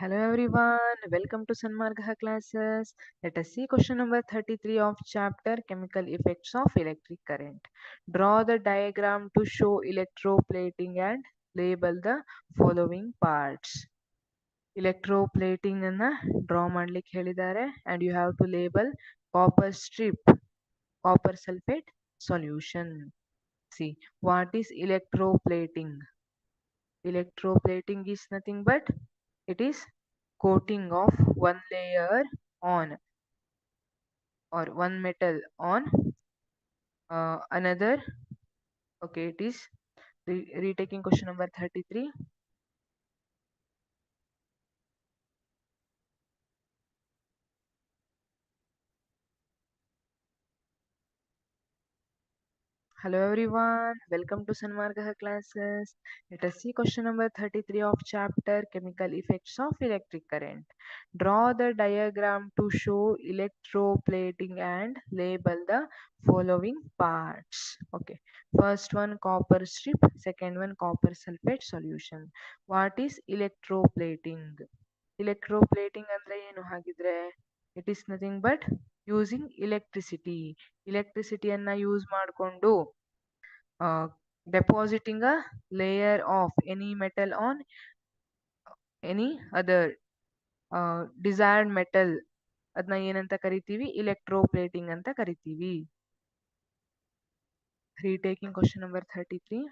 Hello everyone, welcome to Sanmargha classes. Let us see question number 33 of chapter Chemical Effects of Electric Current. Draw the diagram to show electroplating and label the following parts. Electroplating ಅನ್ನ draw ಮಾಡ್ಲಿಕ್ಕೆ ಹೇಳಿದ್ದಾರೆ and you have to label copper strip, copper sulfate solution. See, what is electroplating? Electroplating is nothing but it is coating of one layer on or one metal on another. Okay, it is retaking question number 33. Hello everyone, welcome to Sanmargha classes. Let us see question number 33 of chapter Chemical Effects of Electric Current. Draw the diagram to show electroplating and label the following parts. Okay, first one copper strip, second one copper sulfate solution. What is electroplating? Electroplating ಅಂದ್ರೆ ಏನು ಹಾಗಿದ್ರೆ? It is nothing but using electricity. ಎಲೆಕ್ಟ್ರಿಸಿಟಿಯನ್ನ use ಮಾಡಿಕೊಂಡು depositing a layer of any metal on any other desired metal ಅದನ್ನ ಏನಂತ ಕರಿತೀವಿ? electroplating ಅಂತ ಕರಿತೀವಿ. Retaking question number 33.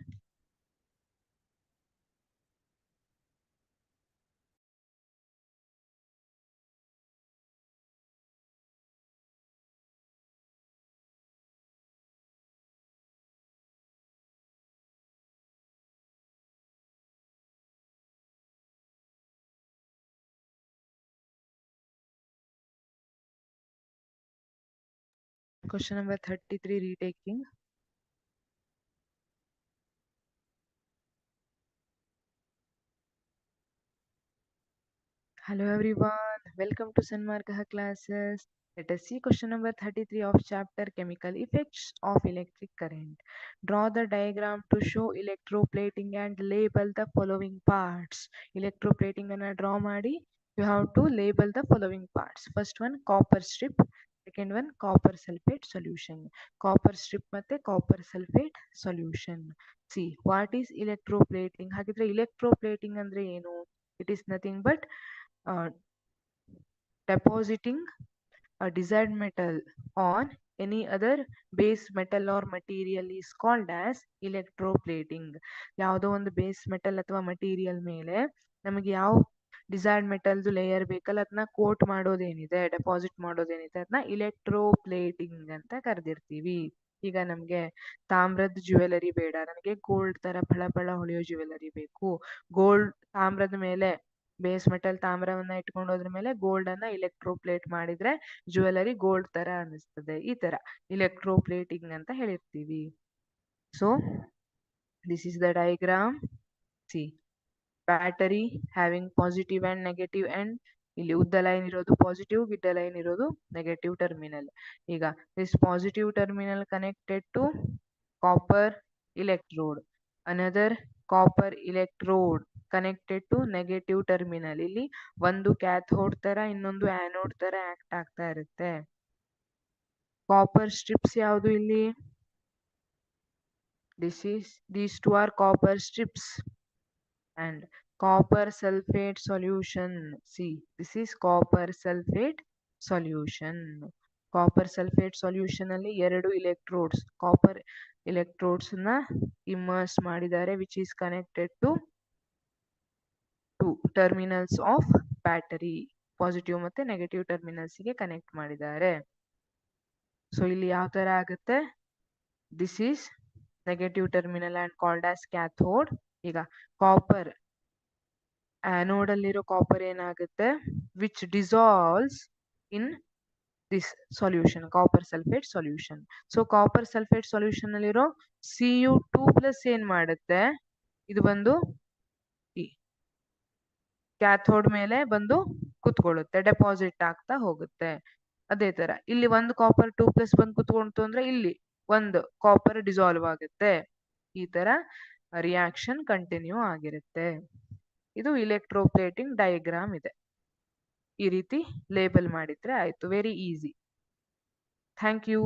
Question number 33 retaking. Hello everyone, welcome to Sanmargha classes. Let us see question number 33 of chapter Chemical Effects of Electric Current. Draw the diagram to show electroplating and label the following parts. Electroplating anna draw ಮಾಡಿ you have to label the following parts. First one copper strip, second one copper sulfate solution. Copper strip ಮತ್ತೆ copper sulfate solution. See, what is electroplating? ಹಾಗಿದ್ರೆ electroplating ಅಂದ್ರೆ ಏನು? It is nothing but depositing a desired metal on any other base metal or material is called as electroplating. ಯಾವುದೋ ಒಂದು base metal ಅಥವಾ material ಮೇಲೆ ನಮಗೆ ಯಾವ ಡಿಸೈರ್ಡ್ ಮೆಟಲ್ದು ಲೇಯರ್ ಬೇಕಲ್ಲ ಅದನ್ನ ಕೋಟ್ ಮಾಡೋದೇನಿದೆ, ಡೆಪಾಸಿಟ್ ಮಾಡೋದೇನಿದೆ ಅದನ್ನ ಇಲೆಕ್ಟ್ರೋಪ್ಲೇಟಿಂಗ್ ಅಂತ ಕರೆದಿರ್ತೀವಿ. ಈಗ ನಮಗೆ ತಾಮ್ರದ ಜ್ಯುವೆಲರಿ ಬೇಡ, ನನಗೆ ಗೋಲ್ಡ್ ತರ ಫಳ ಫಳ ಹೊಳೆಯೋ ಜ್ಯುವೆಲರಿ ಬೇಕು. ಗೋಲ್ಡ್ ತಾಮ್ರದ ಮೇಲೆ ಬೇಸ್ ಮೆಟಲ್ ತಾಮ್ರವನ್ನ ಇಟ್ಕೊಂಡು ಹೋದ್ರ ಮೇಲೆ ಗೋಲ್ಡ್ ಅನ್ನ ಇಲೆಕ್ಟ್ರೋಪ್ಲೇಟ್ ಮಾಡಿದ್ರೆ ಜ್ಯುವೆಲರಿ ಗೋಲ್ಡ್ ತರ ಅನಿಸ್ತದೆ. ಈ ತರ ಇಲೆಕ್ಟ್ರೋಪ್ಲೇಟಿಂಗ್ ಅಂತ ಹೇಳಿರ್ತೀವಿ. So this is the diagram. See, battery having positive and negative ಅಂಡ್ ಇಲ್ಲಿ ಉದ್ದ ಲೈನ್ ಇರೋದು ಪಾಸಿಟಿವ್, ಗಿಡ್ಡ ಲೈನ್ ಇರೋದು ನೆಗೆಟಿವ್ ಟರ್ಮಿನಲ್. ಈಗ this positive terminal connected to copper electrode, another copper electrode connected to negative terminal. ಇಲ್ಲಿ ಒಂದು ಕ್ಯಾಥೋಡ್ ತರ ಇನ್ನೊಂದು ಆನೋಡ್ ತರ ಆಕ್ಟ್ ಆಗ್ತಾ ಇರುತ್ತೆ. ಕಾಪರ್ ಸ್ಟ್ರಿಪ್ಸ್ ಯಾವುದು ಇಲ್ಲಿ? these two are copper strips and copper sulfate solution. See, this is copper sulfate solution. Copper sulphate solution ಅಲ್ಲಿ ಎರಡು ಎಲೆಕ್ಟ್ರೋಡ್ಸ್ ಕಾಪರ್ ಎಲೆಕ್ಟ್ರೋಡ್ಸ್ ನ ಇಮರ್ಸ್ ಮಾಡಿದ್ದಾರೆ, which is connected to terminals of battery. Positive ಮತ್ತೆ negative terminals ಗೆ connect ಮಾಡಿದ್ದಾರೆ. So ಇಲ್ಲಿ ಯಾವ ತರ ಆಗುತ್ತೆ? This is negative terminal and called as cathode. ಈಗ ಕಾಪರ್ ಆನೋಡ್ ಅಲ್ಲಿರೋ ಕಾಪರ್ ಏನಾಗುತ್ತೆ? Which dissolves in this solution, copper sulfate solution. So copper sulfate solution ಅಲ್ಲಿರೋ Cu2+ ಏನ್ ಮಾಡುತ್ತೆ? ಇದು ಬಂದು ಕ್ಯಾಥೋಡ್ ಮೇಲೆ ಬಂದು ಕುತ್ಕೊಳ್ಳುತ್ತೆ, ಡೆಪಾಸಿಟ್ ಆಗ್ತಾ ಹೋಗುತ್ತೆ. ಅದೇ ತರ ಇಲ್ಲಿ ಒಂದು ಕಾಪರ್ 2+ ಬಂದು ಕುತ್ಕೊಂತು ಅಂದ್ರೆ ಇಲ್ಲಿ ಒಂದು ಕಾಪರ್ ಡಿಸಾಲ್ವ್ ಆಗುತ್ತೆ. ಈ ತರ ರಿಯಾಕ್ಷನ್ ಕಂಟಿನ್ಯೂ ಆಗಿರುತ್ತೆ. ಇದು ಇಲೆಕ್ಟ್ರೋಪ್ಲೇಟಿಂಗ್ ಡಯಾಗ್ರಾಮ್ ಇದೆ. ಈ ರೀತಿ ಲೇಬಲ್ ಮಾಡಿದ್ರೆ ಆಯ್ತು. Very easy. Thank you.